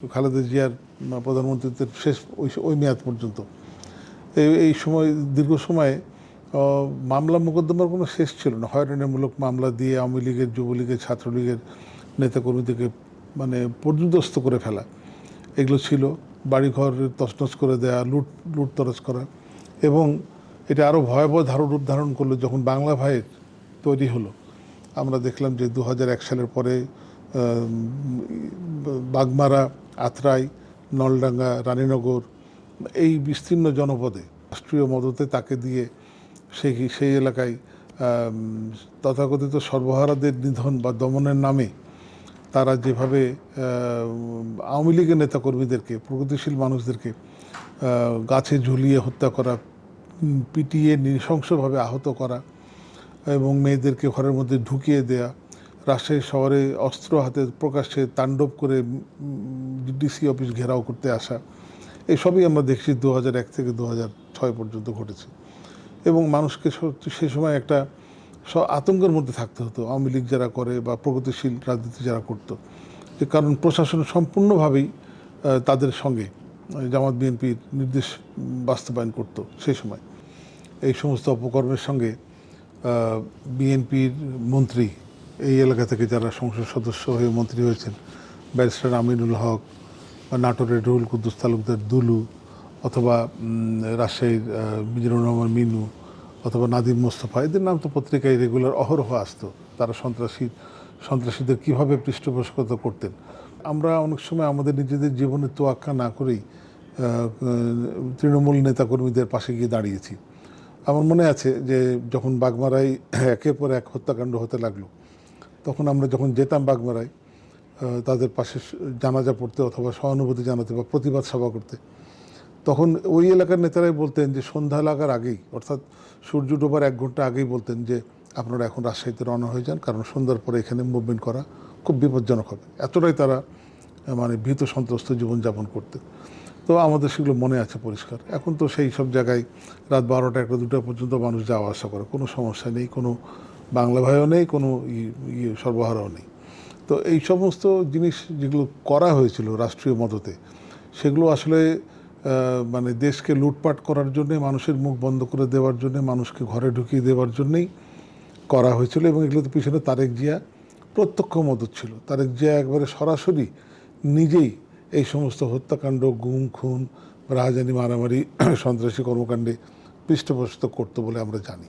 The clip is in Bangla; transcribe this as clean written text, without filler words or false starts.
খালেদা জিয়ার প্রধানমন্ত্রীত্বের শেষ ওই মেয়াদ পর্যন্ত এই সময় দীর্ঘ সময়ে মামলা মোকদ্দমার কোনো শেষ ছিল না। হয়রানিমূলক মামলা দিয়ে আওয়ামী লীগের, যুবলীগের, ছাত্রলীগের নেতাকর্মীদেরকে পর্যুদস্ত করে ফেলা, এগুলো ছিল। বাড়িঘর তছনছ করে দেয়া, লুটতরাজ করা। এবং এটা আরও ভয়াবহ রূপ ধারণ করলো যখন বাংলা ভাইয়ের তৈরি হলো। আমরা দেখলাম যে 2001 সালের পরে বাগমারা, আত্রাই, নলডাঙ্গা, রানীনগর, এই বিস্তীর্ণ জনপদে রাষ্ট্রীয় মদতে তাকে দিয়ে সেই এলাকায় তথাকথিত সর্বহারাদের নিধন বা দমনের নামে তারা যেভাবে আওয়ামী লীগের নেতাকর্মীদেরকে, প্রগতিশীল মানুষদেরকে গাছে ঝুলিয়ে হত্যা করা, পিটিয়ে নৃশংসভাবে আহত করা এবং মেয়েদেরকে ঘরের মধ্যে ঢুকিয়ে দেয়া, রাজশাহী শহরে অস্ত্র হাতে প্রকাশ্যে তাণ্ডব করে ডিসি অফিস ঘেরাও করতে আসা, এসবই আমরা দেখছি 2001 থেকে 2006 পর্যন্ত ঘটেছে। এবং মানুষকে সে সময় একটা আতঙ্কের মধ্যে থাকতে হতো, আওয়ামী লীগ যারা করে বা প্রগতিশীল রাজনীতি যারা করতো। যে কারণ প্রশাসন সম্পূর্ণভাবেই তাদের সঙ্গে জামাত বিএনপির নির্দেশ বাস্তবায়ন করত সেই সময়। এই সমস্ত অপকর্মের সঙ্গে বিএনপির মন্ত্রী, এই এলাকা থেকে যারা সংসদ সদস্য হয়ে মন্ত্রী হয়েছেন, ব্যারিস্টার আমিনুল হক বা নাটোরের রুহুল কুদ্দুস তালুকদার দুলু, অথবা রাজশাহীর মিজানুর রহমান মিনু, অথবা নাদিম মোস্তফা, এদের নাম তো পত্রিকায় রেগুলার অহরহ আসতো। তারা সন্ত্রাসীদের কীভাবে পৃষ্ঠপোষকতা করতেন। আমরা অনেক সময় আমাদের নিজেদের জীবনের তোয়াক্কা না করেই তৃণমূল নেতাকর্মীদের পাশে গিয়ে দাঁড়িয়েছি। আমার মনে আছে যে যখন বাগমারায় একের পর এক হত্যাকাণ্ড হতে লাগলো, তখন আমরা যখন যেতাম বাগমারায় তাদের পাশে জানাজা পড়তে অথবা সহানুভূতি জানাতে বা প্রতিবাদ সভা করতে, তখন ওই এলাকার নেতারাই বলতেন যে সন্ধ্যা লাগার আগেই, অর্থাৎ সূর্য ডোবার 1 ঘন্টা আগেই বলতেন যে আপনারা এখন রাজশাহীতে রওনা হয়ে যান, কারণ সন্ধ্যার পরে এখানে মুভমেন্ট করা খুব বিপজ্জনক হবে। এতটাই তারা ভীত সন্ত্রস্ত জীবনযাপন করতেন। তো আমাদের সেগুলো মনে আছে পরিষ্কার। এখন তো সেই সব জায়গায় রাত 12টা, 1টা, 2টা পর্যন্ত মানুষ যাওয়া আসা করে, কোনো সমস্যা নেই, কোনো বাংলা ভাইও নেই, কোনো সর্বহারাও নেই। তো এই সমস্ত জিনিস যেগুলো করা হয়েছিল রাষ্ট্রীয় মদতে, সেগুলো আসলে দেশকে লুটপাট করার জন্যে, মানুষের মুখ বন্ধ করে দেওয়ার জন্যে, মানুষকে ঘরে ঢুকিয়ে দেওয়ার জন্যই করা হয়েছিল। এবং এগুলোতে পিছনে তারেক জিয়া প্রত্যক্ষ মদত ছিল। তারেক জিয়া একবারে সরাসরি নিজেই এই সমস্ত হত্যাকাণ্ড, গুম খুন, রাহাজানি, মারামারি, সন্ত্রাসী কর্মকাণ্ডে পৃষ্ঠপোষকতা করতো বলে আমরা জানি।